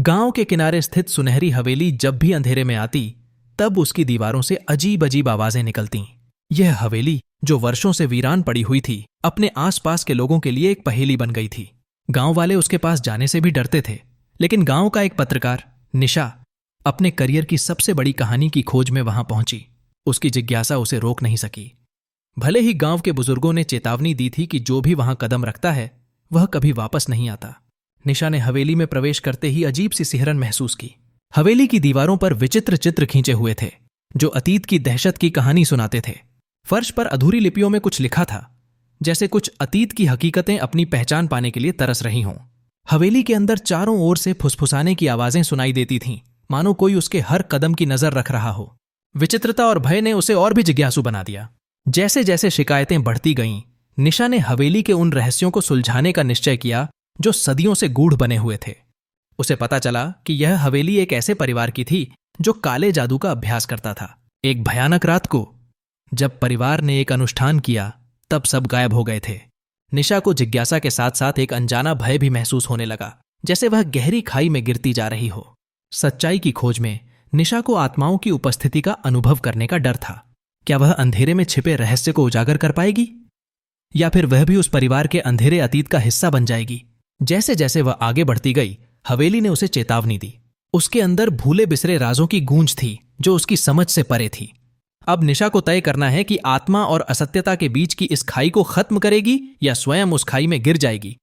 गांव के किनारे स्थित सुनहरी हवेली जब भी अंधेरे में आती, तब उसकी दीवारों से अजीब अजीब आवाजें निकलतीं। यह हवेली, जो वर्षों से वीरान पड़ी हुई थी, अपने आसपास के लोगों के लिए एक पहेली बन गई थी। गांव वाले उसके पास जाने से भी डरते थे, लेकिन गांव का एक पत्रकार, निशा, अपने करियर की सबसे बड़ी कहानी की खोज में वहां पहुंची। उसकी जिज्ञासा उसे रोक नहीं सकी। भले ही गांव के बुजुर्गों ने चेतावनी दी थी कि जो भी वहां कदम रखता है वह कभी वापस नहीं आता, निशा ने हवेली में प्रवेश करते ही अजीब सी सिहरन महसूस की। हवेली की दीवारों पर विचित्र चित्र खींचे हुए थे, जो अतीत की दहशत की कहानी सुनाते थे। फर्श पर अधूरी लिपियों में कुछ लिखा था, जैसे कुछ अतीत की हकीकतें अपनी पहचान पाने के लिए तरस रही हों। हवेली के अंदर चारों ओर से फुसफुसाने की आवाजें सुनाई देती थीं, मानो कोई उसके हर कदम की नजर रख रहा हो। विचित्रता और भय ने उसे और भी जिज्ञासु बना दिया। जैसे जैसे शिकायतें बढ़ती गईं, निशा ने हवेली के उन रहस्यों को सुलझाने का निश्चय किया जो सदियों से गूढ़ बने हुए थे। उसे पता चला कि यह हवेली एक ऐसे परिवार की थी जो काले जादू का अभ्यास करता था। एक भयानक रात को जब परिवार ने एक अनुष्ठान किया, तब सब गायब हो गए थे। निशा को जिज्ञासा के साथ साथ एक अनजाना भय भी महसूस होने लगा, जैसे वह गहरी खाई में गिरती जा रही हो। सच्चाई की खोज में निशा को आत्माओं की उपस्थिति का अनुभव करने का डर था। क्या वह अंधेरे में छिपे रहस्य को उजागर कर पाएगी, या फिर वह भी उस परिवार के अंधेरे अतीत का हिस्सा बन जाएगी? जैसे जैसे वह आगे बढ़ती गई, हवेली ने उसे चेतावनी दी। उसके अंदर भूले बिसरे राजों की गूंज थी जो उसकी समझ से परे थी। अब निशा को तय करना है कि आत्मा और असत्यता के बीच की इस खाई को खत्म करेगी या स्वयं उस खाई में गिर जाएगी।